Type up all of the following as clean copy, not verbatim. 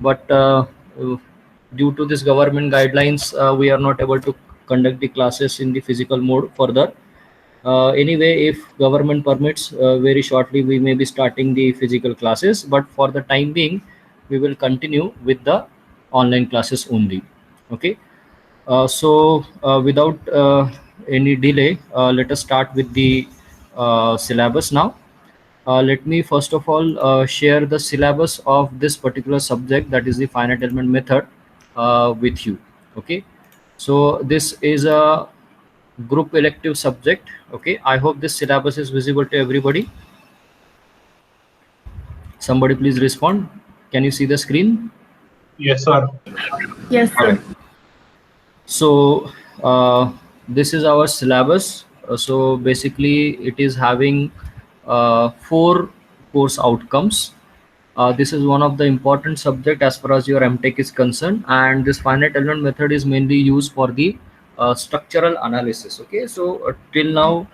but due to this government guidelines, we are not able to conduct the classes in the physical mode further. Anyway, if government permits, very shortly we may be starting the physical classes, but for the time being, we will continue with the online classes only. Okay. Without any delay, let us start with the syllabus now. Let me first of all share the syllabus of this particular subject, that is the finite element method, with you. Okay. So this is a group elective subject. Okay, I hope this syllabus is visible to everybody. Somebody please respond. Can you see the screen? Yes, sir. Yes, sir. So this is our syllabus. So basically it is having 4 course outcomes. This is one of the important subject as far as your MTech is concerned, and this finite element method is mainly used for the structural analysis. Okay, so till now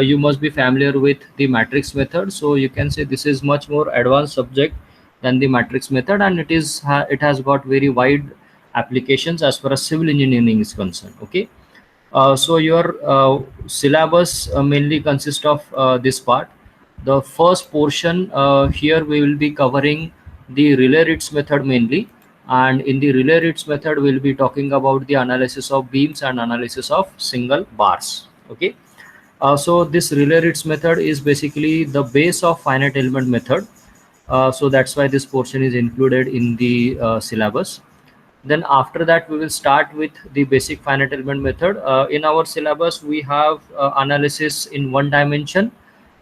you must be familiar with the matrix method, so you can say this is much more advanced subject than the matrix method, and it has got very wide applications as far as civil engineering is concerned. Okay, so your syllabus mainly consists of this part. The first portion, here we will be covering the relay-Ritz method mainly, and in the relay-Ritz method we will be talking about the analysis of beams and analysis of single bars. Okay, so this relay-Ritz method is basically the base of finite element method, so that's why this portion is included in the syllabus. Then after that we will start with the basic finite element method. In our syllabus we have analysis in 1 dimension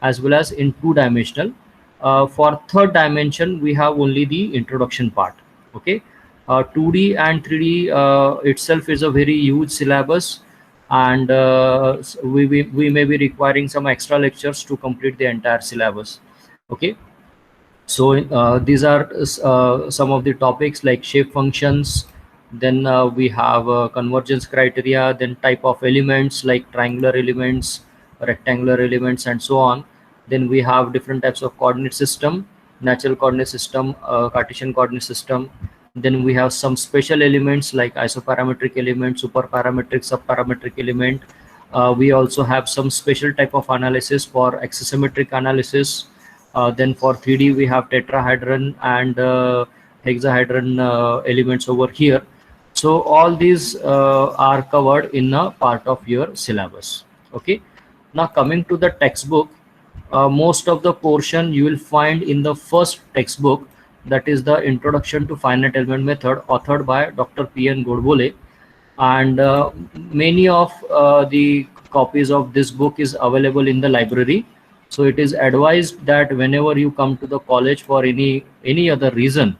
as well as in 2-dimensional. For 3rd dimension we have only the introduction part. Okay, 2D and 3D itself is a very huge syllabus, and we may be requiring some extra lectures to complete the entire syllabus. Okay, so these are some of the topics like shape functions. Then we have convergence criteria, then type of elements like triangular elements, rectangular elements, and so on. Then we have different types of coordinate system, natural coordinate system, Cartesian coordinate system. Then we have some special elements like isoparametric element, superparametric, subparametric element. We also have some special type of analysis for axisymmetric analysis. Then for 3D we have tetrahedron and hexahedron elements over here. So all these are covered in a part of your syllabus. Okay, now coming to the textbook, most of the portion you will find in the first textbook, that is the Introduction to Finite Element Method, authored by Dr. P.N. Godbole, and many of the copies of this book is available in the library. So it is advised that whenever you come to the college for any other reason,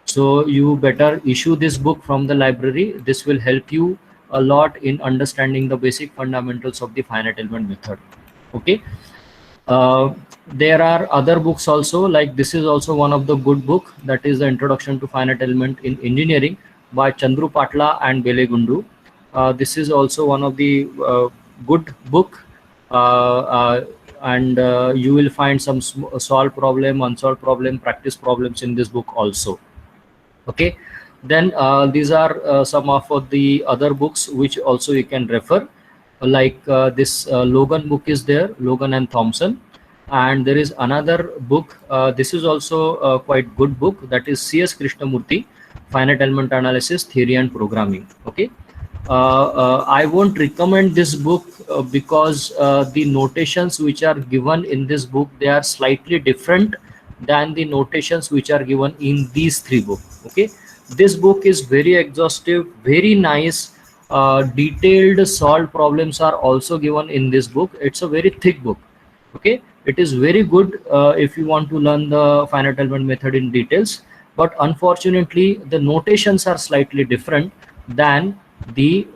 so you better issue this book from the library. This will help you a lot in understanding the basic fundamentals of the finite element method. Okay, there are other books also, like this is also one of the good book, that is the Introduction to Finite Element in Engineering by Chandru Patla and Bele Gundu. This is also one of the good book, and you will find some solved problem, unsolved problem, practice problems in this book also. Okay, then these are some of the other books which also you can refer, like this Logan book is there, Logan and Thompson, and there is another book, this is also a quite good book, that is C.S. Krishnamurthy, Finite Element Analysis, Theory and Programming. Okay, I won't recommend this book because the notations which are given in this book, they are slightly different than the notations which are given in these 3 books. Okay, this book is very exhaustive, very nice, detailed solved problems are also given in this book. It's a very thick book. Okay, it is very good if you want to learn the finite element method in details, but unfortunately the notations are slightly different than the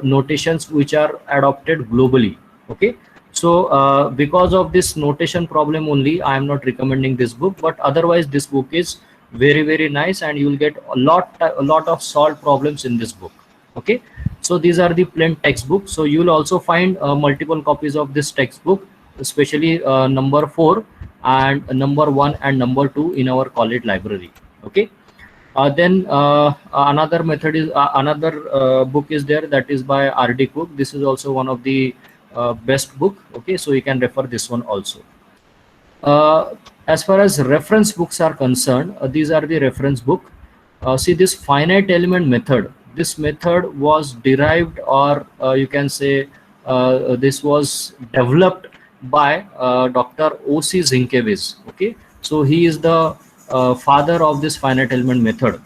notations which are adopted globally. Okay, so because of this notation problem only, I am not recommending this book, but otherwise this book is very nice, and you will get a lot of solved problems in this book. Okay, so these are the plain textbook. So you will also find multiple copies of this textbook, especially number 4 and number 1 and number 2 in our college library. Okay, Then another method is another book is there, that is by R.D. Cook. This is also one of the best book. Okay, so you can refer this one also. As far as reference books are concerned, these are the reference book. See, this finite element method. This method was derived, or you can say, this was developed by Dr. O.C. Zienkiewicz. Okay, so he is the father of this finite element method.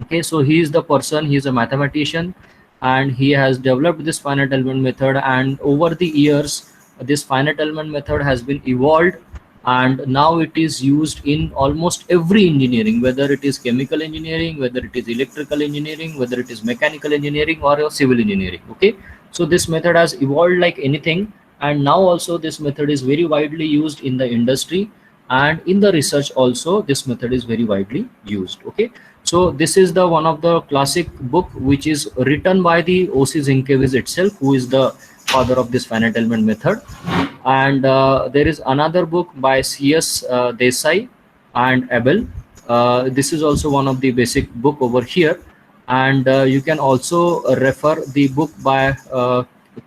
Okay, so he is the person, he is a mathematician, and he has developed this finite element method, and over the years this finite element method has been evolved, and now it is used in almost every engineering, whether it is chemical engineering, whether it is electrical engineering, whether it is mechanical engineering or civil engineering. Okay, so this method has evolved like anything, and now also this method is very widely used in the industry, and in the research also this method is very widely used. Okay, so this is the one of the classic book which is written by the O.C. Zienkiewicz itself, who is the father of this finite element method. And there is another book by C.S. Desai and Abel. This is also one of the basic book over here, and you can also refer the book by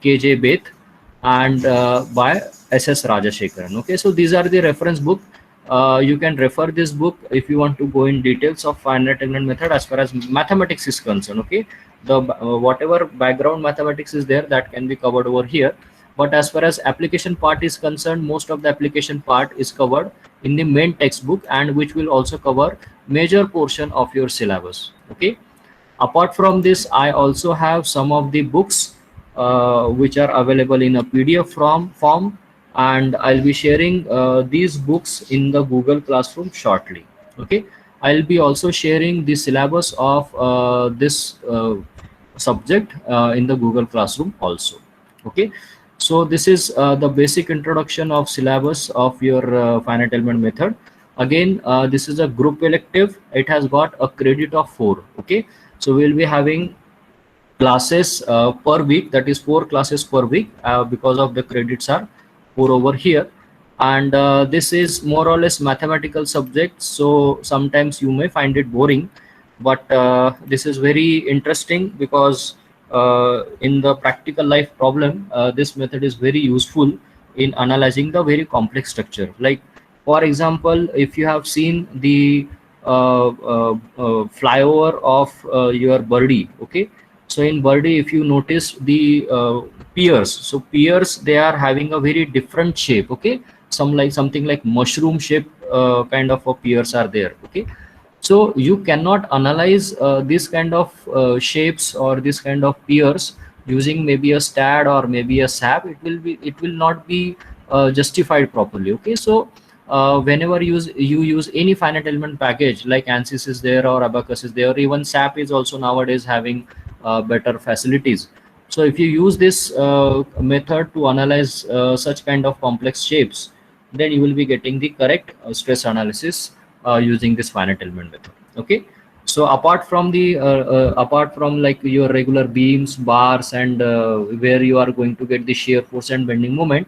K.J. Beth and by S.S. Rajashekharan. Okay, so these are the reference book. You can refer this book if you want to go in details of finite element method as far as mathematics is concerned. Okay, the whatever background mathematics is there, that can be covered over here, but as far as application part is concerned, most of the application part is covered in the main textbook, and which will also cover major portion of your syllabus. Okay, apart from this, I also have some of the books which are available in a PDF form, and I'll be sharing these books in the Google Classroom shortly. Okay, I'll be also sharing the syllabus of this subject in the Google Classroom also. Okay, so this is the basic introduction of syllabus of your finite element method. Again, this is a group elective. It has got a credit of 4. Okay, so we'll be having classes per week, that is 4 classes per week, because of the credits are 4 over here. And this is more or less mathematical subject, so sometimes you may find it boring, but this is very interesting, because in the practical life problem, this method is very useful in analyzing the very complex structure. Like, for example, if you have seen the flyover of your birdie. Okay, so in birdie, if you notice the piers, so piers, they are having a very different shape. Okay, something like mushroom shape kind of a piers are there. Okay, so you cannot analyze this kind of shapes or this kind of piers using maybe a STAD or maybe a SAP. It will not be justified properly. Okay, so whenever you use any finite element package like ANSYS is there, or Abacus is there, even SAP is also nowadays having better facilities. So if you use this method to analyze such kind of complex shapes, then you will be getting the correct stress analysis using this finite element method. Okay, so apart from like your regular beams, bars, and where you are going to get the shear force and bending moment,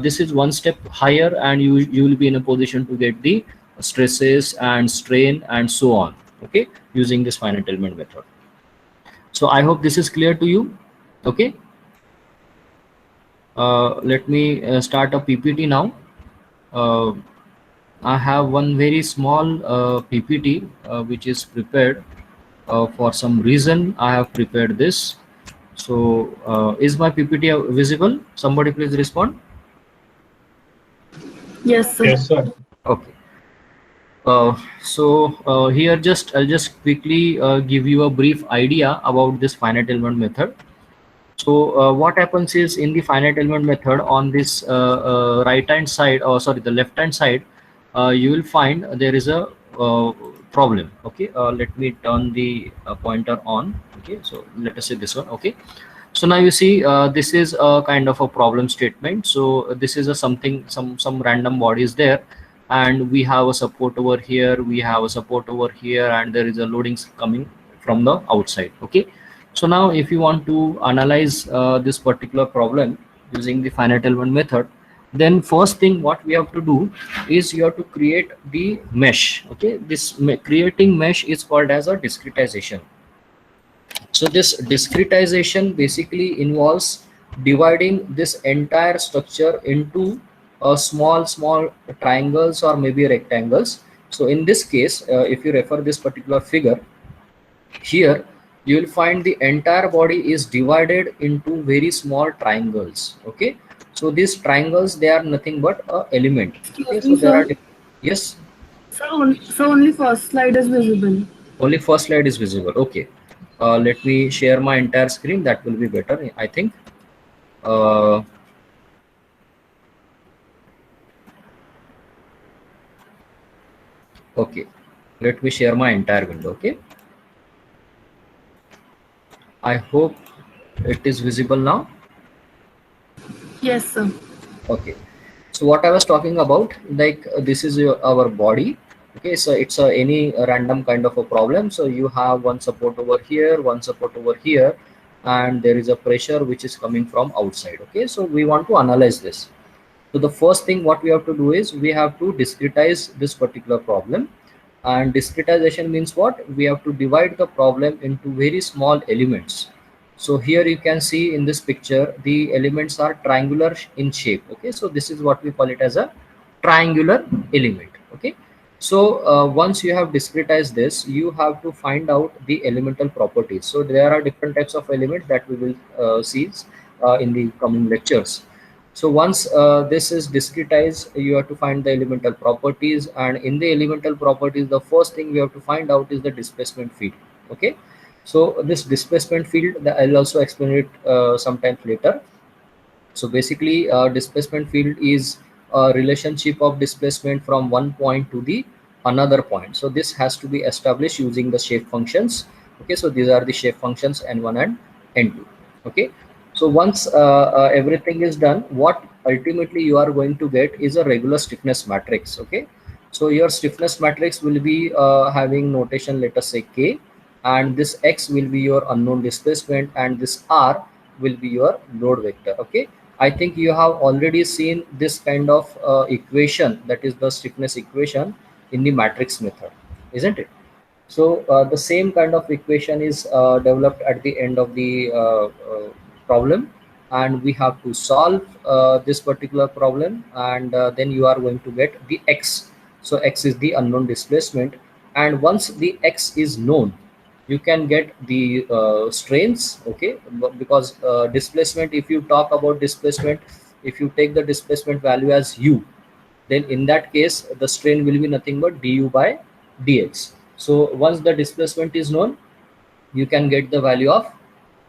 this is one step higher, and you will be in a position to get the stresses and strain and so on. Okay, using this finite element method. So I hope this is clear to you. Okay, let me start a PPT now. I have one very small PPT which is prepared. For some reason I have prepared this. So is my PPT visible? Somebody please respond. Yes, sir. Yes, sir. Okay. Here I'll just quickly give you a brief idea about this finite element method. So what happens is, in the finite element method, on this right hand side, or sorry, the left hand side, you will find there is a problem. Okay, let me turn the pointer on. Okay, so let us say this one. Okay, so now you see this is a kind of a problem statement. So this is a some random bodies there, and we have a support over here, we have a support over here, and there is a loading coming from the outside. Okay, so now if you want to analyze this particular problem using the finite element method, Then first thing what we have to do is you have to create the mesh. Okay, this creating mesh is called as a discretization. So this discretization basically involves dividing this entire structure into small triangles or maybe rectangles. So in this case, if you refer this particular figure here, you will find the entire body is divided into very small triangles. Okay, so these triangles, they are nothing but a element. Okay, Excuse so me, there are sir. yes, So only first slide is visible. only first slide is visible. Okay, let me share my entire screen, that will be better, I think. uh, okay, let me share my entire window. Okay, I hope it is visible now. Yes, sir. Okay, so what I was talking about, like this is our body. Okay, so it's any random kind of a problem. So you have one support over here, one support over here, and there is a pressure which is coming from outside. Okay, so we want to analyze this. So the first thing what we have to do is we have to discretize this particular problem. And discretization means what? We have to divide the problem into very small elements. So here you can see in this picture, the elements are triangular in shape. Okay, so this is what we call it as a triangular element. Okay, so once you have discretized this, you have to find out the elemental properties. So there are different types of elements that we will see in the coming lectures. So once this is discretized, you have to find the elemental properties, and in the elemental properties, the first thing we have to find out is the displacement field. Okay, so this displacement field, I'll also explain it sometimes later. So basically, displacement field is a relationship of displacement from one point to the another point. So this has to be established using the shape functions. Okay, so these are the shape functions n1 and n2. Okay, so once everything is done, what ultimately you are going to get is a regular stiffness matrix. Okay, so your stiffness matrix will be having notation, let us say k, and this x will be your unknown displacement, and this r will be your load vector. Okay, I think you have already seen this kind of equation, that is the stiffness equation, in the matrix method, isn't it? So the same kind of equation is developed at the end of the problem, and we have to solve this particular problem, and then you are going to get the x. So x is the unknown displacement, and once the x is known, you can get the strains. Okay, because displacement, if you talk about displacement, if you take the displacement value as u, then in that case the strain will be nothing but du by dx. So once the displacement is known, you can get the value of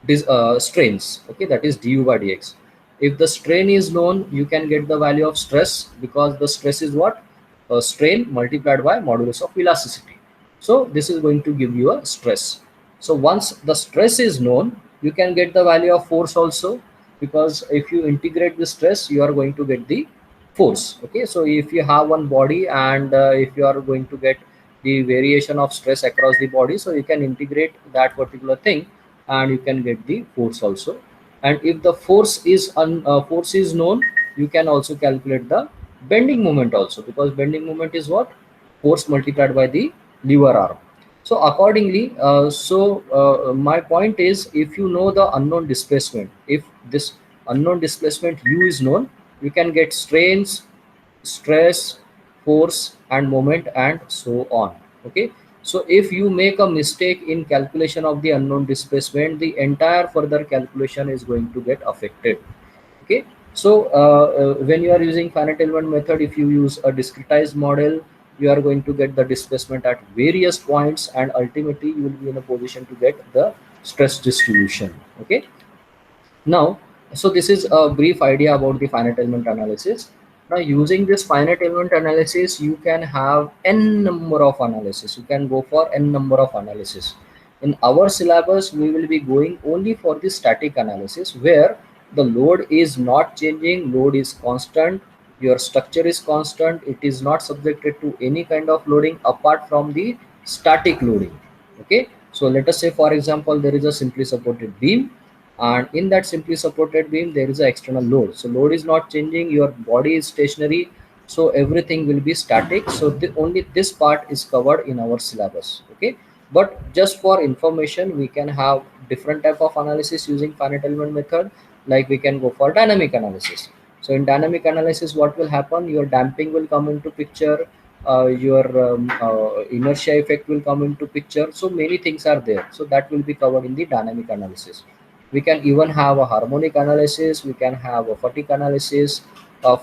this strains. Okay, that is du by dx. If the strain is known, you can get the value of stress, because the stress is what? Strain multiplied by modulus of elasticity. So this is going to give you a stress. So once the stress is known, you can get the value of force also, because if you integrate the stress, you are going to get the force. Okay, so if you have one body, and if you are going to get the variation of stress across the body, so you can integrate that particular thing, and you can get the force also. And if the force is known, you can also calculate the bending moment also, because bending moment is what? Force multiplied by the lever arm. So accordingly, my point is, if you know the unknown displacement, if this unknown displacement u is known, you can get strains, stress, force, and moment, and so on. Okay, so if you make a mistake in calculation of the unknown displacement, the entire further calculation is going to get affected. Okay, so when you are using finite element method, if you use a discretized model, you are going to get the displacement at various points, and ultimately you will be in a position to get the stress distribution. Okay, now, so this is a brief idea about the finite element analysis. Now, using this finite element analysis, you can have n number of analysis. You can go for n number of analysis. In our syllabus, we will be going only for the static analysis, where the load is not changing, load is constant, your structure is constant, it is not subjected to any kind of loading apart from the static loading. Okay, so let us say, for example, there is a simply supported beam, and in that simply supported beam there is an external load. So load is not changing, your body is stationary, so everything will be static. So only this part is covered in our syllabus. Okay, but just for information, we can have different type of analysis using finite element method. Like we can go for dynamic analysis. So in dynamic analysis, what will happen, your damping will come into picture, your inertia effect will come into picture. So many things are there, so that will be covered in the dynamic analysis. We can even have a harmonic analysis, we can have a fatigue analysis.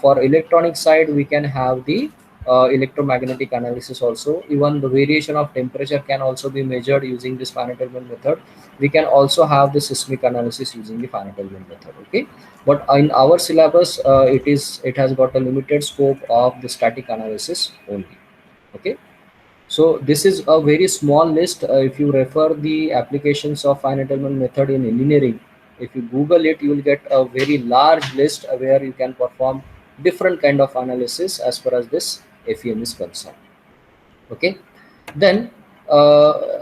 For electronic side, we can have the electromagnetic analysis also. Even the variation of temperature can also be measured using this finite element method. We can also have the seismic analysis using the finite element method. Okay, but in our syllabus, it has got a limited scope of the static analysis only. Okay, so this is a very small list. If you refer the applications of finite element method in engineering, if you Google it, you will get a very large list where you can perform different kind of analysis as far as this FEM is concerned. Okay, then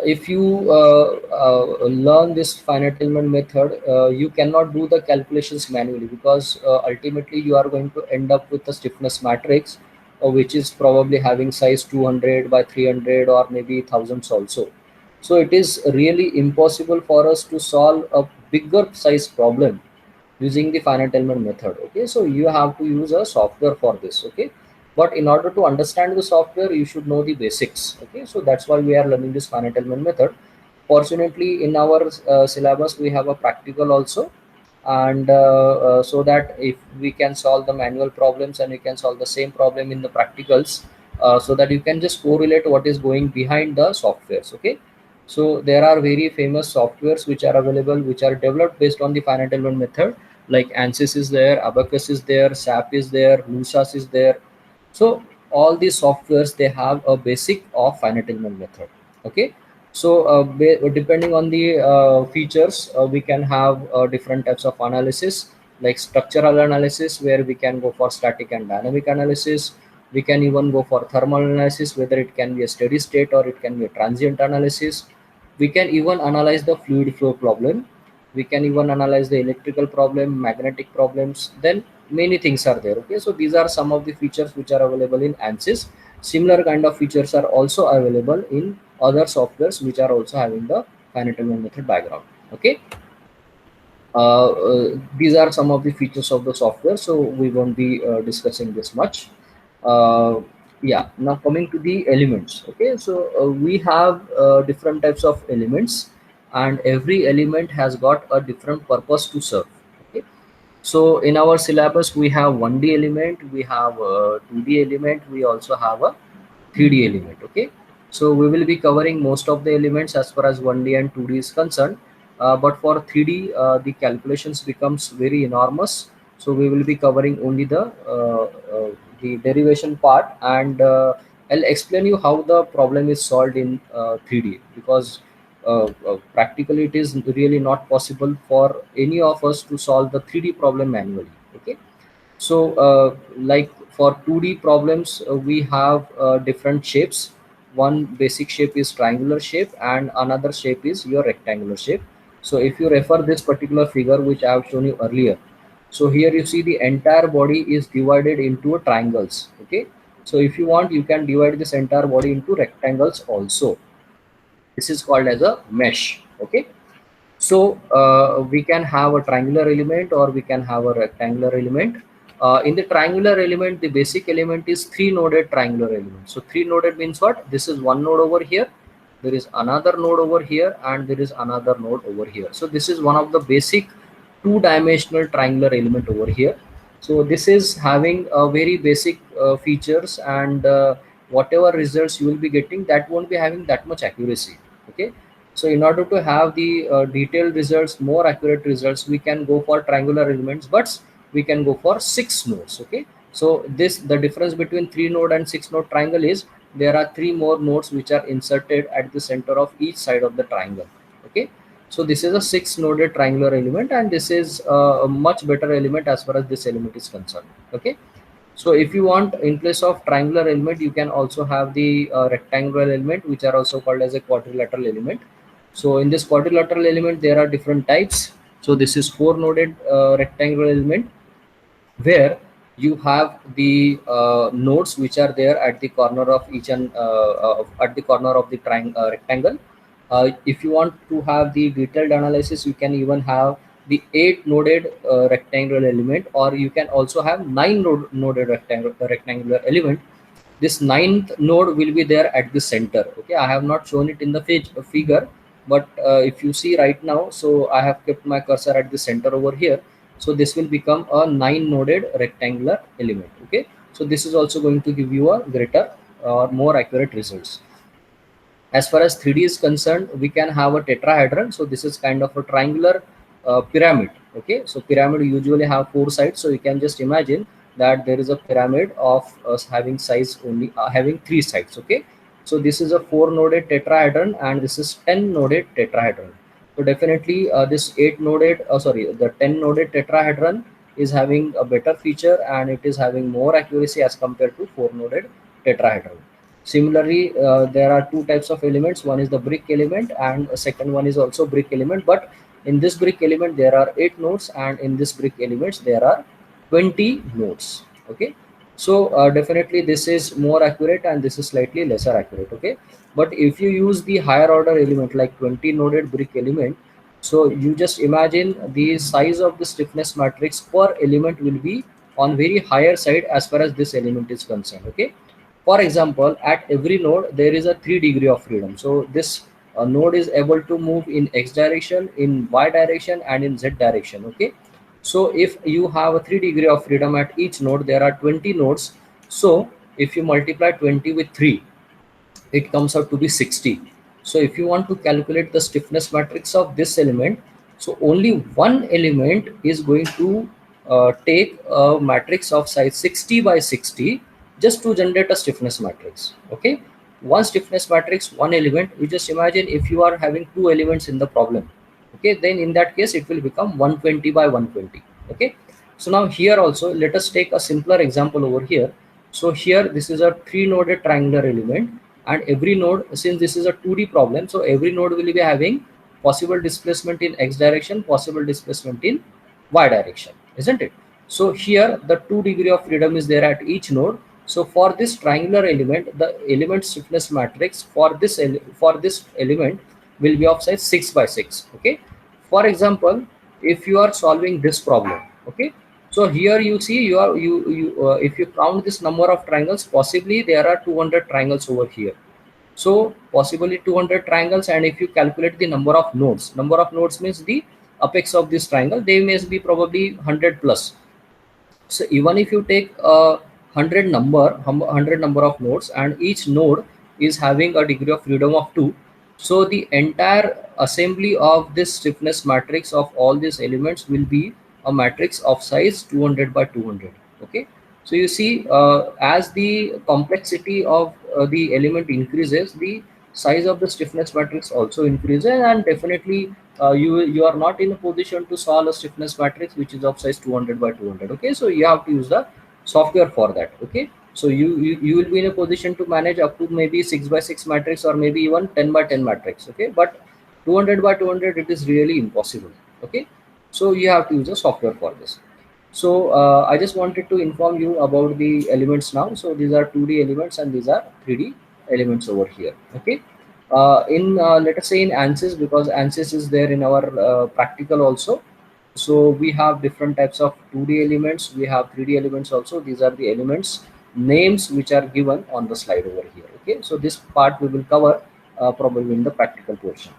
if you learn this finite element method, you cannot do the calculations manually, because ultimately you are going to end up with a stiffness matrix, which is probably having size 200 by 300 or maybe thousands also. So it is really impossible for us to solve a bigger size problem using the finite element method. Okay, so you have to use a software for this. Okay, but in order to understand the software, you should know the basics. Okay, so that's why we are learning this finite element method. Fortunately, in our syllabus we have a practical also, and so that if we can solve the manual problems and we can solve the same problem in the practicals, so that you can just correlate what is going behind the softwares. Okay, so there are very famous softwares which are available, which are developed based on the finite element method. Like ANSYS is there, Abacus is there, SAP is there, Lusas is there. So all these softwares, they have a basic of finite element method. Okay, so depending on the features, we can have different types of analysis, like structural analysis, where we can go for static and dynamic analysis. We can even go for thermal analysis, whether it can be a steady state or it can be a transient analysis. We can even analyze the fluid flow problem. We can even analyze the electrical problem, magnetic problems. Then many things are there. Okay, so these are some of the features which are available in ANSYS. Similar kind of features are also available in other softwares which are also having the finite element method background. Okay, these are some of the features of the software, so we won't be discussing this much. uh, yeah, now coming to the elements. Okay, so we have different types of elements, and every element has got a different purpose to serve. Okay, so in our syllabus we have 1D element, we have a 2D element, we also have a 3D element. Okay, so we will be covering most of the elements as far as 1D and 2D is concerned. But for 3D, the calculations becomes very enormous. So we will be covering only the derivation part, and I'll explain you how the problem is solved in 3D, because practically it is really not possible for any of us to solve the 3D problem manually. Okay, so like for 2D problems, we have different shapes. One basic shape is triangular shape and another shape is your rectangular shape. So if you refer this particular figure which I have shown you earlier, so here you see the entire body is divided into triangles. Okay, so if you want, you can divide this entire body into rectangles also. This is called as a mesh. Okay, so we can have a triangular element or we can have a rectangular element. In the triangular element, the basic element is three noded triangular element. So three noded means what? This is one node over here, there is another node over here, and there is another node over here. So this is one of the basic two-dimensional triangular element over here. So this is having a very basic features, and whatever results you will be getting, that won't be having that much accuracy. Okay, so in order to have the detailed results, more accurate results, we can go for triangular elements, but we can go for six nodes. Okay, so this, the difference between three node and six node triangle is there are three more nodes which are inserted at the center of each side of the triangle. Okay, so this is a six noded triangular element, and this is a much better element as far as this element is concerned. Okay, so if you want, in place of triangular element, you can also have the rectangular element, which are also called as a quadrilateral element. So in this quadrilateral element, there are different types. So this is four noded rectangular element where you have the nodes which are there at the corner of each and at the corner of the rectangle. If you want to have the detailed analysis, you can even have the eight noded rectangular element, or you can also have noded rectangular element. This ninth node will be there at the center. Okay, I have not shown it in the figure, but if you see right now, so I have kept my cursor at the center over here. So this will become a nine noded rectangular element. Okay, so this is also going to give you a greater or more accurate results. As far as 3D is concerned, we can have a tetrahedron. So this is kind of a triangular pyramid. Okay, so pyramid usually have four sides. So you can just imagine that there is a pyramid of us having size only having three sides. Okay, so this is a four noded tetrahedron and this is 10 noded tetrahedron. So definitely this 8 noded sorry, the 10 noded tetrahedron is having a better feature and it is having more accuracy as compared to 4 noded tetrahedron. Similarly, there are two types of elements. One is the brick element and a second one is also brick element. But in this brick element, there are 8 nodes, and in this brick elements, there are 20 nodes. Okay. So definitely this is more accurate and this is slightly lesser accurate. Okay. But if you use the higher order element like 20 noded brick element, so you just imagine the size of the stiffness matrix per element will be on very higher side as far as this element is concerned. Okay, for example, at every node there is a 3 degree of freedom. So this node is able to move in x direction, in y direction, and in z direction. Okay, so if you have a 3 degree of freedom at each node, there are 20 nodes. So if you multiply 20 with 3, it comes out to be 60. So if you want to calculate the stiffness matrix of this element, so only one element is going to take a matrix of size 60 by 60 just to generate a stiffness matrix. Okay, one stiffness matrix, one element. You just imagine if you are having two elements in the problem. Okay, then in that case it will become 120 by 120. Okay, so now here also let us take a simpler example over here. So here this is a three noded triangular element, and every node, since this is a 2D problem, so every node will be having possible displacement in x direction, possible displacement in y direction, isn't it? So here the 2 degree of freedom is there at each node. So for this triangular element, the element stiffness matrix for this element will be of size 6 by 6. Okay, for example, if you are solving this problem, okay, so here you see you are if you count this number of triangles, possibly there are 200 triangles over here. So possibly 200 triangles, and if you calculate the number of nodes means the apex of this triangle, they may be probably 100 plus. So even if you take a 100 number of nodes, and each node is having a degree of freedom of 2, so the entire assembly of this stiffness matrix of all these elements will be a matrix of size 200 by 200. Okay, so you see, as the complexity of the element increases, the size of the stiffness matrix also increases, and definitely you are not in a position to solve a stiffness matrix which is of size 200 by 200. Okay, so you have to use the software for that. Okay, so you will be in a position to manage up to maybe 6 by 6 matrix, or maybe even 10 by 10 matrix. Okay, but 200 by 200, it is really impossible. Okay, so you have to use a software for this. So I just wanted to inform you about the elements now. So these are 2D elements and these are 3D elements over here. Okay. In let us say in ANSYS, because ANSYS is there in our practical also. So we have different types of 2D elements. We have 3D elements also. These are the elements names which are given on the slide over here. Okay. So this part we will cover probably in the practical portion.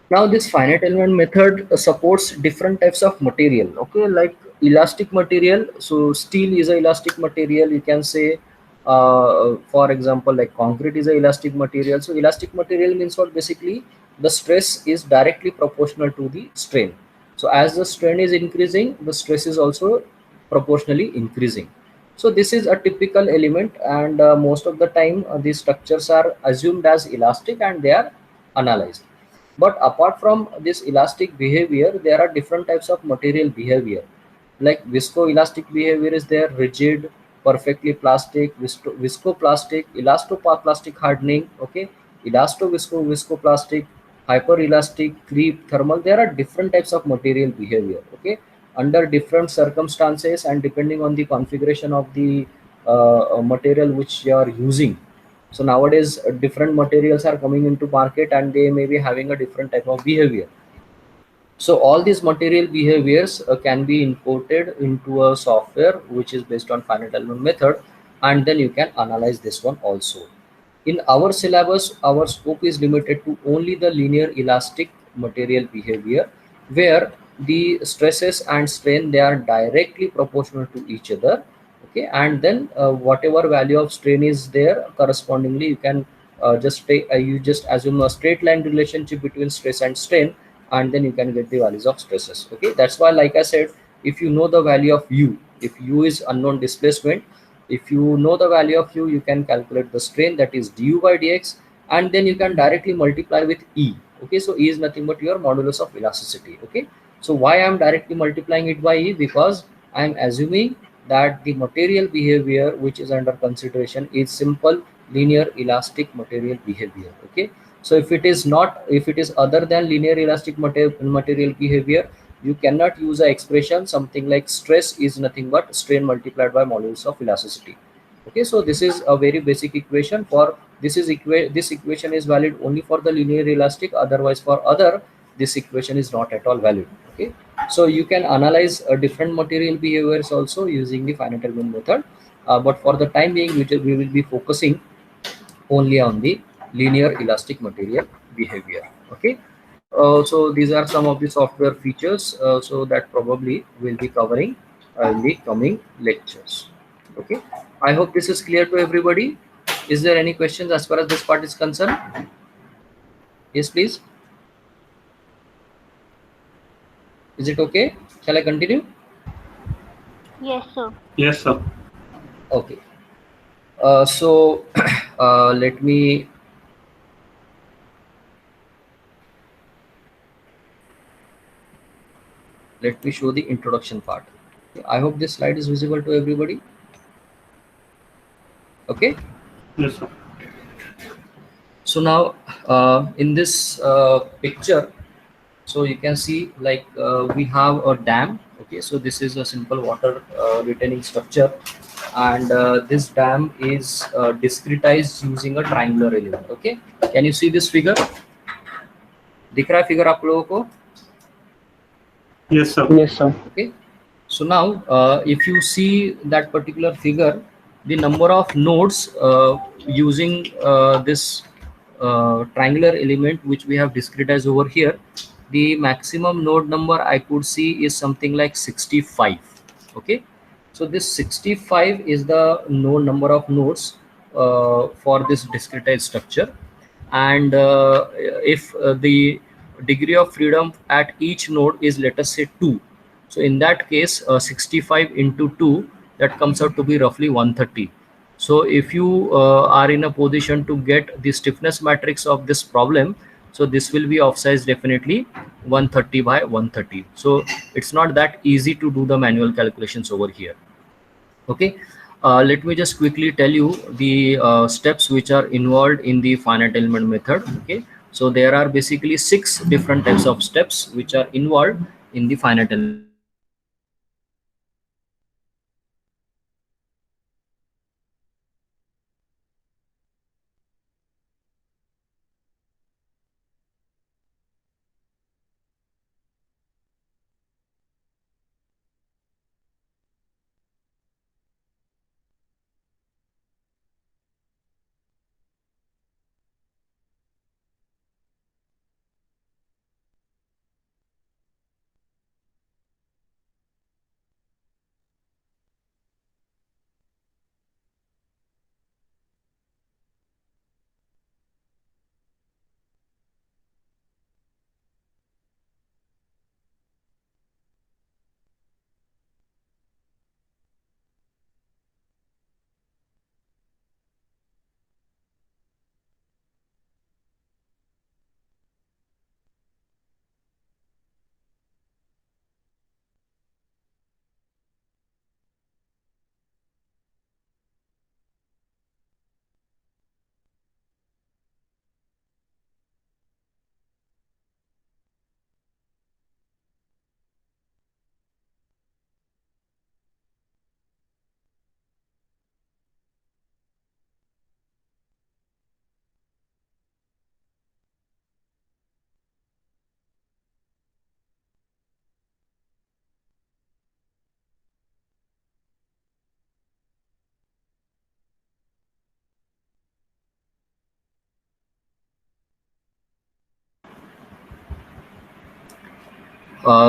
Now this finite element method supports different types of material. Okay, like elastic material. So steel is a elastic material, you can say. For example, like concrete is a elastic material. So elastic material means what? Basically the stress is directly proportional to the strain. So as the strain is increasing, the stress is also proportionally increasing. So this is a typical element, and most of the time these structures are assumed as elastic and they are analyzed. But apart from this elastic behavior, there are different types of material behavior. Like viscoelastic behavior is there, rigid, perfectly plastic, viscoplastic, elastoplastic hardening, okay, elasto viscoplastic, hyperelastic, creep, thermal. There are different types of material behavior. Okay, under different circumstances and depending on the configuration of the material which you are using. So nowadays, different materials are coming into market and they may be having a different type of behavior. So all these material behaviors can be imported into a software which is based on finite element method, and then you can analyze this one also. In our syllabus, our scope is limited to only the linear elastic material behavior, where the stresses and strain, they are directly proportional to each other. Okay, and then whatever value of strain is there, correspondingly you can you just assume a straight line relationship between stress and strain, and then you can get the values of stresses. Okay, that's why, like I said, if you know the value of u, if u is unknown displacement, if you know the value of u, you can calculate the strain, that is du by dx, and then you can directly multiply with e. Okay, so e is nothing but your modulus of elasticity. Okay, so why I am directly multiplying it by e? Because I am assuming that the material behavior which is under consideration is simple linear elastic material behavior. Okay, so if it is not, if it is other than linear elastic material behavior, you cannot use a expression something like stress is nothing but strain multiplied by modulus of elasticity. Okay, so this is a very basic equation for this equation is valid only for the linear elastic, otherwise for other this equation is not at all valid. Okay, so you can analyze different material behaviors also using the finite element method, but for the time being we will be focusing only on the linear elastic material behavior. Okay, so these are some of the software features, so that probably we'll be covering in the coming lectures. Okay, I hope this is clear to everybody. Is there any questions as far as this part is concerned? Yes, please. Is it okay? Shall I continue? Yes, sir. Yes, sir. Okay, so let me show the introduction part. I hope this slide is visible to everybody. Okay, Yes, sir. so now in this picture, so you can see like we have a dam. Okay, so this is a simple water retaining structure, and this dam is discretized using a triangular element. Okay, can you see this figure? दिख रहा है figure आप लोगों को? Yes, sir. Yes, sir. Okay, so now if you see that particular figure, the number of nodes using this triangular element which we have discretized over here, the maximum node number I could see is something like 65. Okay, so this 65 is the node number of nodes for this discretized structure, and if the degree of freedom at each node is, let us say, 2, so in that case 65 into 2, that comes out to be roughly 130. So if you are in a position to get the stiffness matrix of this problem, so this will be of size definitely 130 by 130. So it's not that easy to do the manual calculations over here. Okay, let me just quickly tell you the steps which are involved in the finite element method. Okay, so there are basically 6 different types of steps which are involved in the finite element method. Okay, so let me just quickly tell you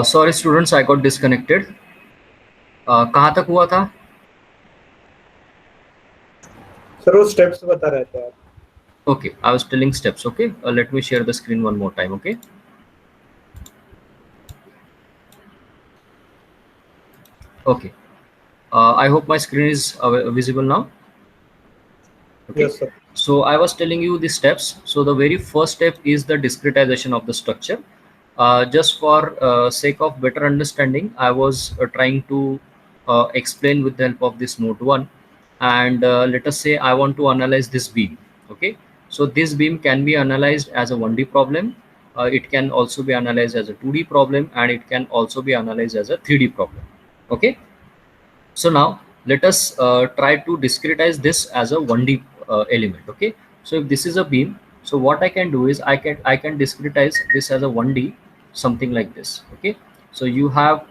Sorry students, I got disconnected. कहाँ तक हुआ था? Sir वो steps बता रहे थे आप. Okay, I was telling steps. Okay, let me share the screen one more time. Okay. Okay. I hope my screen is visible now. Okay. Yes, sir. So I was telling you the steps. So the very first step is the discretization of the structure. Just for sake of better understanding, I was trying to explain with the help of this note 1. And let us say I want to analyze this beam. Okay. So this beam can be analyzed as a 1D problem. It can also be analyzed as a 2D problem, and it can also be analyzed as a 3D problem. Okay. So now let us try to discretize this as a 1D element. Okay. So if this is a beam, so what I can do is I can discretize this as a 1D, something like this. Okay. So you have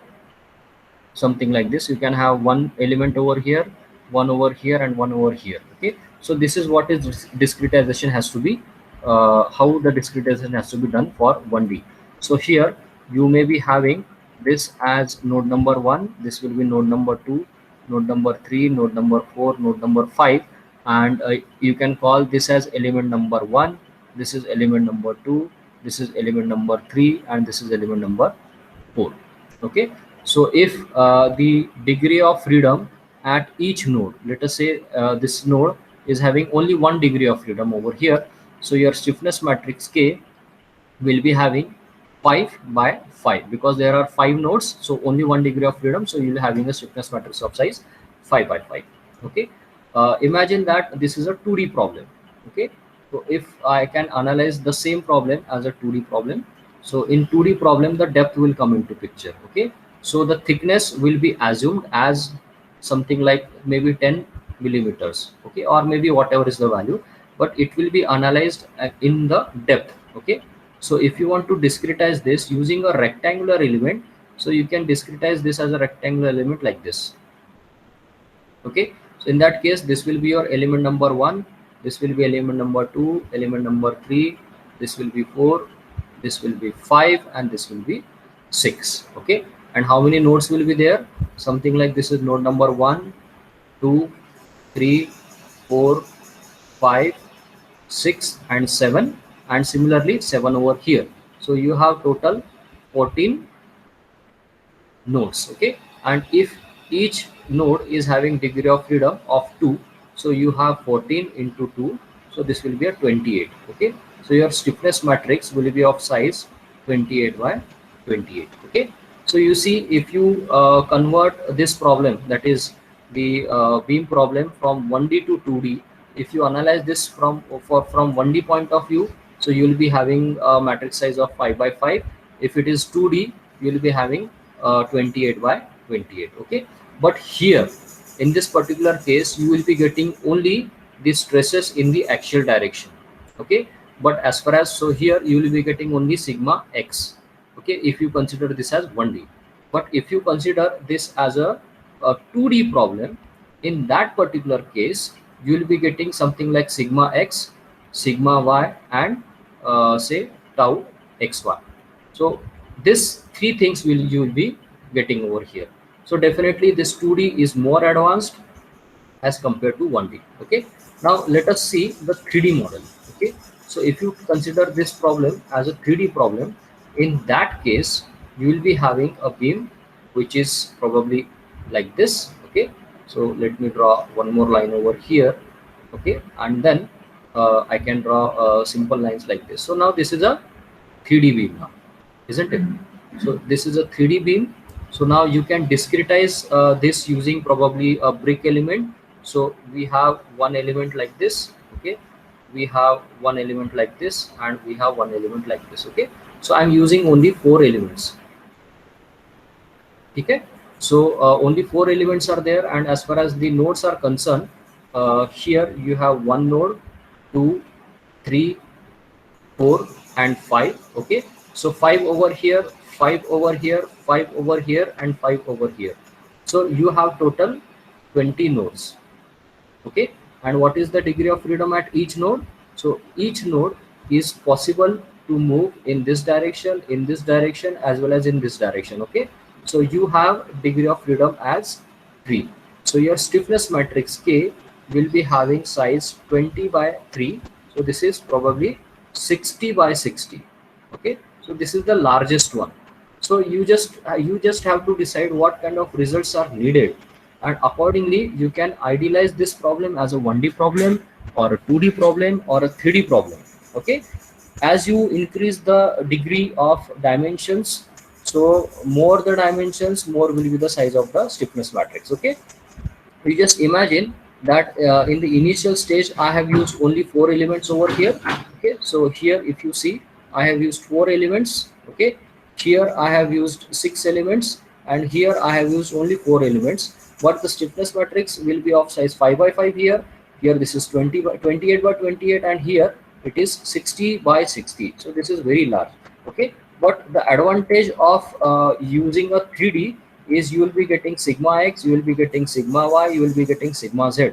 something like this. You can have one element over here, one over here, and one over here. Okay. So this is what is discretization has to be, how the discretization has to be done for 1D. So here you may be having this as node number 1, this will be node number 2, node number 3, node number 4, node number 5, and you can call this as element number 1, this is element number 2, this is element number 3, and this is element number 4. Okay. So if the degree of freedom at each node, let us say this node is having only one degree of freedom over here, so your stiffness matrix K will be having 5 by 5, because there are 5 nodes, so only one degree of freedom, so you'll be having a stiffness matrix of size 5 by 5. Okay. Imagine that this is a 2D problem. Okay. So if I can analyze the same problem as a 2D problem, so in 2D problem the depth will come into picture. Okay. So the thickness will be assumed as something like maybe 10 millimeters. Okay, or maybe whatever is the value, but it will be analyzed in the depth. Okay. So if you want to discretize this using a rectangular element, so you can discretize this as a rectangular element like this. Okay. So in that case, this will be your element number 1, this will be element number 2, element number 3, this will be 4, this will be 5, and this will be 6. Okay. And how many nodes will be there? Something like this is node number 1, 2, 3, 4, 5, 6, and 7, and similarly 7 over here. So you have total 14 nodes. Okay. And if each node is having degree of freedom of 2, so you have 14 into 2, so this will be a 28. Okay. So your stiffness matrix will be of size 28 by 28. Okay. So you see, if you convert this problem, that is the beam problem, from 1D to 2D, if you analyze this from 1D point of view, so you will be having a matrix size of 5 by 5. If it is 2D, you will be having 28 by 28. Okay. But here in this particular case, you will be getting only the stresses in the axial direction. Okay. But as far as, so here you will be getting only sigma x. Okay, if you consider this as 1D. But if you consider this as a 2D problem, in that particular case you will be getting something like sigma x, sigma y, and say tau xy. So this three things you will be getting over here. So definitely this 2D is more advanced as compared to 1D. Okay. Now let us see the 3D model. Okay. So if you consider this problem as a 3D problem, in that case you will be having a beam which is probably like this. Okay. So let me draw one more line over here. Okay. And then I can draw simple lines like this. So now this is a 3D beam now, isn't it? So this is a 3D beam. So now you can discretize this using probably a brick element. So we have one element like this. Okay. We have one element like this, and we have one element like this. Okay. So I'm using only 4 elements. Okay. So only 4 elements are there, and as far as the nodes are concerned, here you have one node, 2, 3, 4, and 5. Okay. So 5 over here, 5 over here, 5 over here, and 5 over here. So you have total 20 nodes. Okay. And what is the degree of freedom at each node? So each node is possible to move in this direction as well as in this direction. Okay, so you have degree of freedom as 3. So your stiffness matrix K will be having size 20 by 3. So this is probably 60 by 60. Okay, so this is the largest one. So you just have to decide what kind of results are needed, and accordingly you can idealize this problem as a 1D problem or a 2D problem or a 3D problem. Okay, as you increase the degree of dimensions, so more the dimensions, more will be the size of the stiffness matrix. Okay, you just imagine that in the initial stage I have used only 4 elements over here. Okay, so here if you see I have used 4 elements. Okay, here I have used 6 elements, and here I have used only 4 elements, but the stiffness matrix will be of size 5 by 5 here. Here this is 20 by 28 by 28, and here it is 60 by 60. So this is very large. Okay, but the advantage of using a 3D is you will be getting sigma x, you will be getting sigma y, you will be getting sigma z.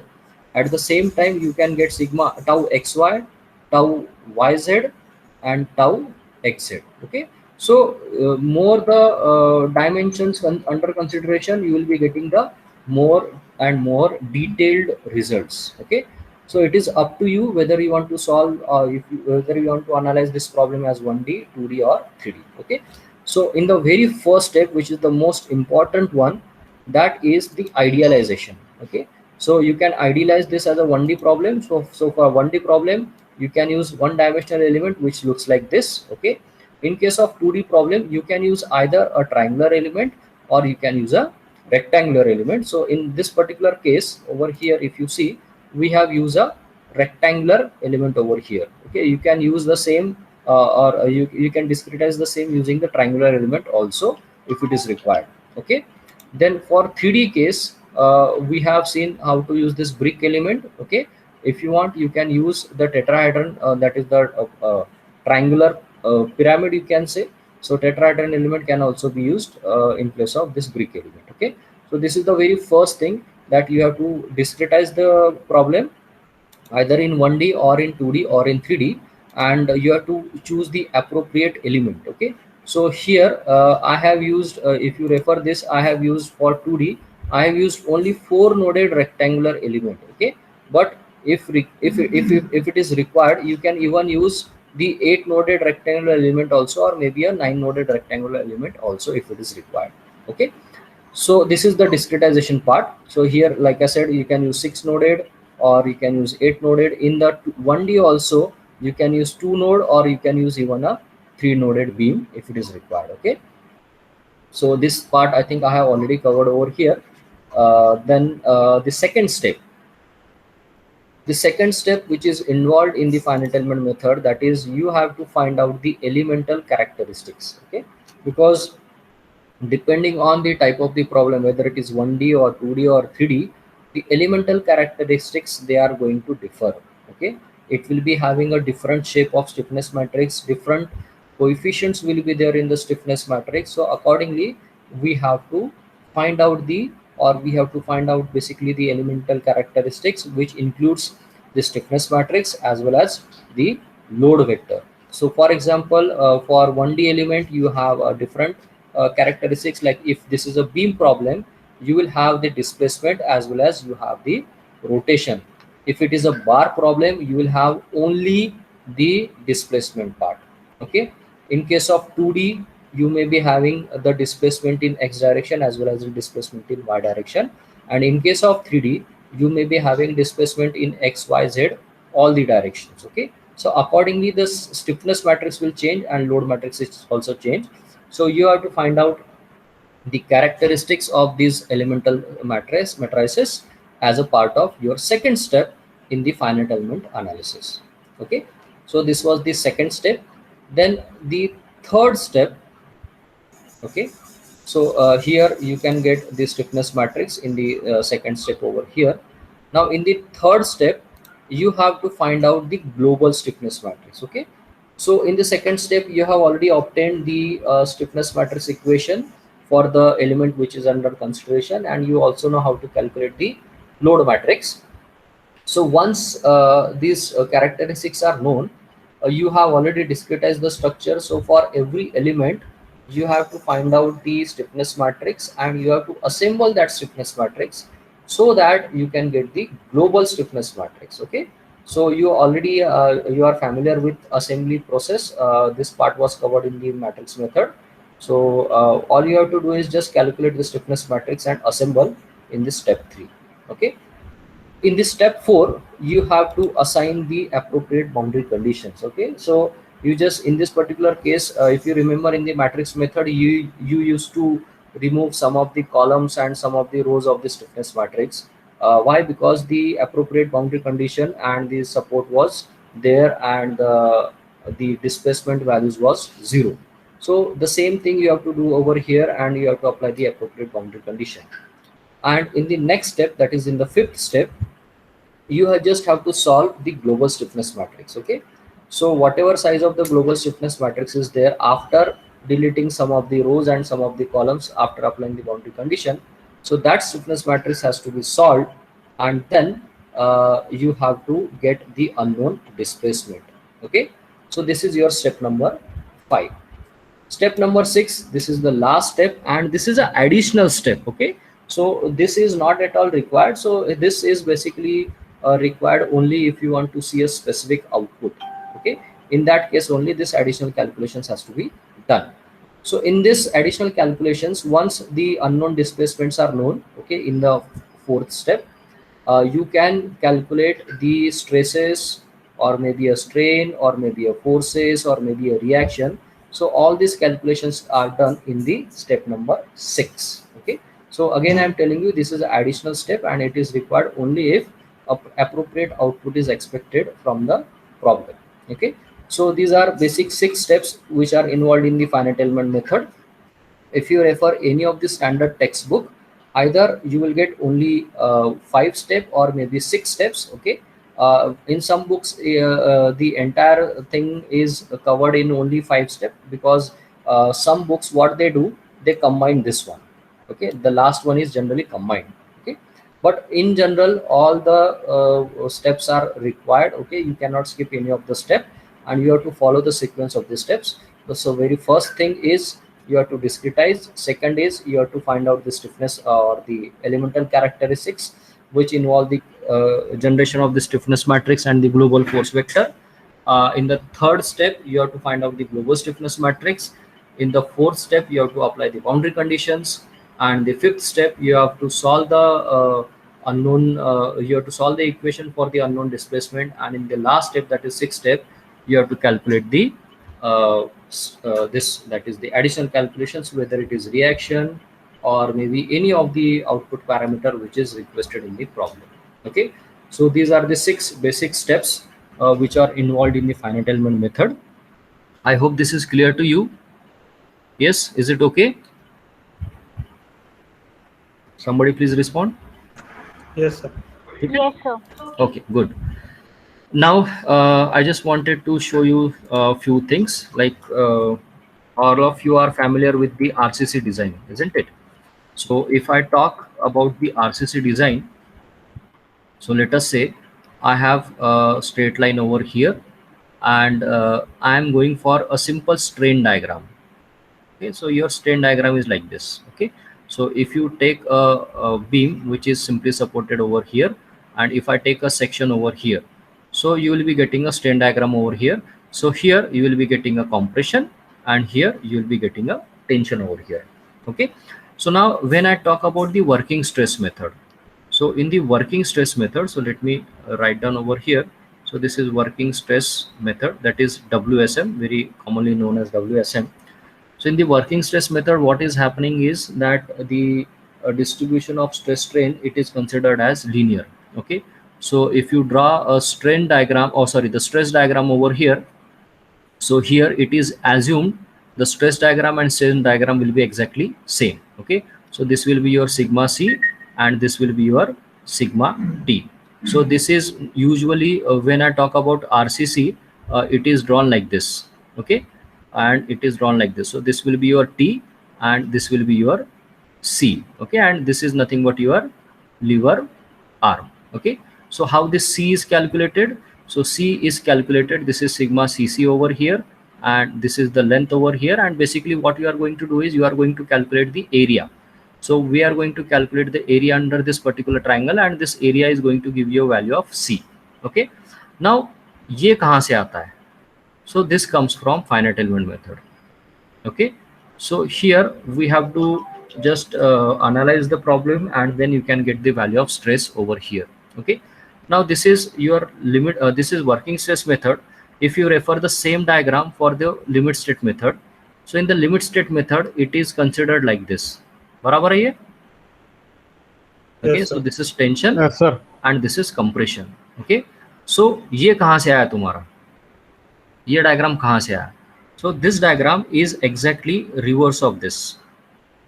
At the same time, you can get sigma tau xy, tau yz, and tau xz. Okay, so more the dimensions under consideration, you will be getting the more and more detailed results. Okay, so it is up to you whether you want to solve, whether you want to analyze this problem as 1D, 2D, or 3D. Okay, so in the very first step, which is the most important one, that is the idealization. Okay, so you can idealize this as a 1D problem. So for a 1D problem, you can use one dimensional element which looks like this. Okay, in case of 2D problem, you can use either a triangular element or you can use a rectangular element. So in this particular case over here, if you see, we have used a rectangular element over here. Okay, you can use the same you can discretize the same using the triangular element also if it is required. Okay, then for 3D case, we have seen how to use this brick element. Okay, if you want, you can use the tetrahedron, that is the triangular pyramid, you can say. So tetrahedron element can also be used in place of this brick element. Okay, so this is the very first thing, that you have to discretize the problem either in 1D or in 2D or in 3D, and you have to choose the appropriate element. Okay, so here I have used, if you refer this, I have used for 2D, I have used only 4 noded rectangular element. Okay, but if it is required, you can even use the 8 noded rectangular element also, or maybe a 9 noded rectangular element also if it is required. Okay, so this is the discretization part. So here, like I said, you can use 6 noded or you can use 8 noded. In the 1D also, you can use 2 node or you can use even a 3 noded beam if it is required. Okay, so this part I think I have already covered over here. Then the second step, which is involved in the finite element method, that is, you have to find out the elemental characteristics. Okay, because depending on the type of the problem, whether it is 1D or 2D or 3D, the elemental characteristics, they are going to differ. Okay, it will be having a different shape of stiffness matrix, different coefficients will be there in the stiffness matrix. So accordingly, we have to find out we have to find out basically the elemental characteristics, which includes the stiffness matrix as well as the load vector. So for example, for 1D element, you have a different characteristics. Like if this is a beam problem, you will have the displacement as well as you have the rotation. If it is a bar problem, you will have only the displacement part. Okay, in case of 2D, you may be having the displacement in x direction as well as the displacement in y direction, and in case of 3D, you may be having displacement in x, y, z, all the directions. Okay, so accordingly, the stiffness matrix will change and load matrix is also change. So you have to find out the characteristics of these elemental matrices as a part of your second step in the finite element analysis. Okay, so this was the second step. Then the third step. Okay, so here you can get the stiffness matrix in the second step over here. Now in the third step, you have to find out the global stiffness matrix. Okay, so in the second step, you have already obtained the stiffness matrix equation for the element which is under consideration, and you also know how to calculate the load matrix. So once these characteristics are known, you have already discretized the structure. So for every element, you have to find out the stiffness matrix and you have to assemble that stiffness matrix so that you can get the global stiffness matrix. Okay, so you already you are familiar with assembly process. This part was covered in the matrix method. So all you have to do is just calculate the stiffness matrix and assemble in this step 3. Okay, in this step 4 you have to assign the appropriate boundary conditions. Okay, so you just in this particular case, if you remember in the matrix method, you used to remove some of the columns and some of the rows of the stiffness matrix. Why? Because the appropriate boundary condition and the support was there and the displacement values was 0. So the same thing you have to do over here and you have to apply the appropriate boundary condition. And in the next step, that is in the 5th step, you just have to solve the global stiffness matrix. Okay, so whatever size of the global stiffness matrix is there, after deleting some of the rows and some of the columns, after applying the boundary condition, so that stiffness matrix has to be solved, and then you have to get the unknown displacement. Okay, so this is your step number 5. Step number 6, this is the last step and this is an additional step. Okay, so this is not at all required. So this is basically required only if you want to see a specific output. Okay, in that case only this additional calculations has to be done. So in this additional calculations, once the unknown displacements are known, okay, in the 4th step, you can calculate the stresses or maybe a strain or maybe a forces or maybe a reaction. So all these calculations are done in the step number 6. Okay, so again I am telling you this is an additional step and it is required only if appropriate output is expected from the problem. Okay, so these are basic 6 steps which are involved in the finite element method. If you refer any of the standard textbook, either you will get only 5 step or maybe 6 steps. Okay, in some books the entire thing is covered in only 5 step, because some books what they do, they combine this one. Okay, the last one is generally combined. Okay, but in general all the steps are required. Okay, you cannot skip any of the step and you have to follow the sequence of the steps. So very first thing is you have to discretize. Second is you have to find out the stiffness or the elemental characteristics which involve the generation of the stiffness matrix and the global force vector. In the 3rd step you have to find out the global stiffness matrix. In the 4th step you have to apply the boundary conditions, and the 5th step you have to solve the unknown you have to solve the equation for the unknown displacement, and in the last step, that is 6th step, you have to calculate the this, that is the additional calculations, whether it is reaction or maybe any of the output parameter which is requested in the problem. Okay, so these are the 6 basic steps which are involved in the finite element method. I hope this is clear to you. Yes, is it okay? Somebody please respond. Yes, sir. Yes, sir. Okay, good. Now I just wanted to show you a few things, like all of you are familiar with the RCC design, isn't it? So if I talk about the RCC design, so let us say I have a straight line over here and I am going for a simple strain diagram. Okay, so your strain diagram is like this. Okay, so if you take a beam which is simply supported over here, and if I take a section over here, so you will be getting a strain diagram over here. So here you will be getting a compression and here you will be getting a tension over here. Okay, so now when I talk about the working stress method, so in the working stress method, so let me write down over here. So this is working stress method, that is WSM, very commonly known as WSM. So in the working stress method, what is happening is that the distribution of stress strain, it is considered as linear. Okay, so if you draw a strain diagram, or sorry, the stress diagram over here, so here it is assumed the stress diagram and strain diagram will be exactly same. Okay, so this will be your sigma c and this will be your sigma t. So this is usually when I talk about RCC, it is drawn like this. Okay, and it is drawn like this. So this will be your T and this will be your C. Okay, and this is nothing but your lever arm. Okay, so how this C is calculated? So C is calculated. This is sigma CC over here, and this is the length over here. And basically what you are going to do is you are going to calculate the area. So we are going to calculate the area under this particular triangle, and this area is going to give you a value of C. Okay. Now ये कहाँ से आता है? So this comes from finite element method. Okay. So here we have to just analyze the problem, and then you can get the value of stress over here. Okay. Now this is your limit. This is working stress method. If you refer the same diagram for the limit state method, so in the limit state method, it is considered like this. बराबर है ये? Okay, Yes, so sir. this is tension Yes, sir. and this is compression. Okay, so ये कहाँ से आया तुम्हारा? ये diagram कहाँ से आया? So this diagram is exactly reverse of this.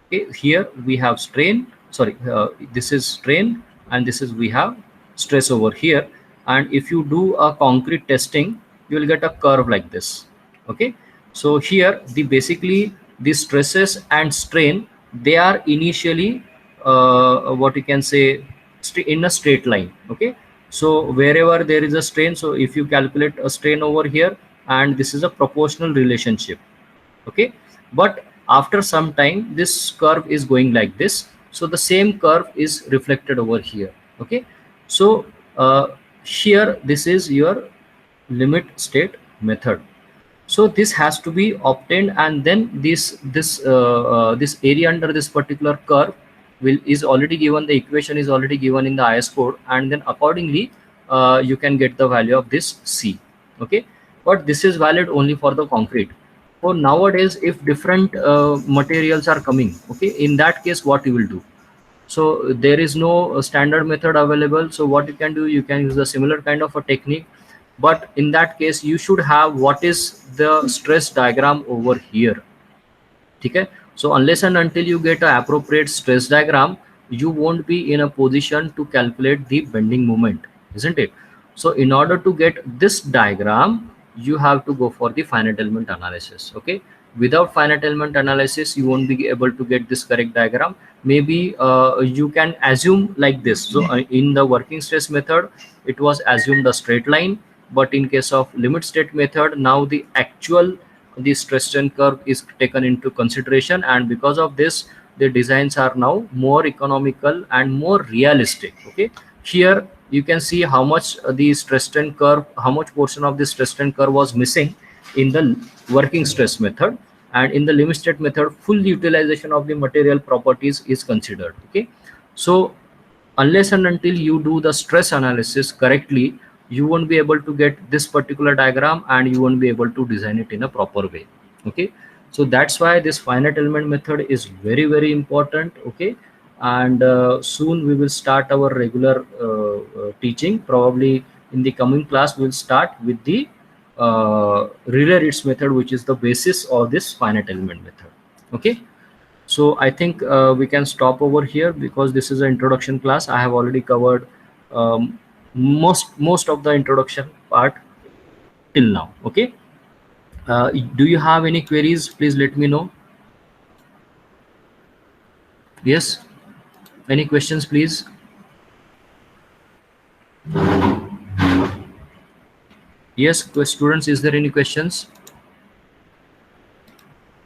Okay, here we have strain. Sorry, this is strain, and this is we have stress over here. And if you do a concrete testing, you will get a curve like this. Okay, so here the basically the stresses and strain, they are initially what you can say in a straight line. Okay, so wherever there is a strain, so if you calculate a strain over here, and this is a proportional relationship. Okay, but after some time this curve is going like this, so the same curve is reflected over here. Okay, so here this is your limit state method. So this has to be obtained, and then this area under this particular curve is already given. The equation is already given in the IS code, and then accordingly you can get the value of this C. Okay, but this is valid only for the concrete. For nowadays, if different materials are coming, okay, in that case what you will do? So there is no standard method available. So what you can do, you can use a similar kind of a technique, but in that case you should have what is the stress diagram over here. Okay, so unless and until you get an appropriate stress diagram, you won't be in a position to calculate the bending moment, isn't it? So in order to get this diagram, you have to go for the finite element analysis. Okay, without finite element analysis you won't be able to get this correct diagram. Maybe you can assume like this. So in the working stress method it was assumed a straight line, but in case of limit state method, now the actual the stress strain curve is taken into consideration, and because of this the designs are now more economical and more realistic. Okay, here you can see how much the stress strain curve, how much portion of the stress strain curve was missing in the working stress method, and in the limit state method full utilization of the material properties is considered. Okay, so unless and until you do the stress analysis correctly, you won't be able to get this particular diagram, and you won't be able to design it in a proper way. Okay, so that's why this finite element method is very, very important. Okay, and soon we will start our regular teaching. Probably in the coming class we'll start with the relay rates method, which is the basis of this finite element method. Okay, so I think we can stop over here, because this is an introduction class. I have already covered most of the introduction part till now. Okay, do you have any queries? Please let me know. Yes, any questions, please? Yes, students, is there any questions?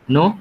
No?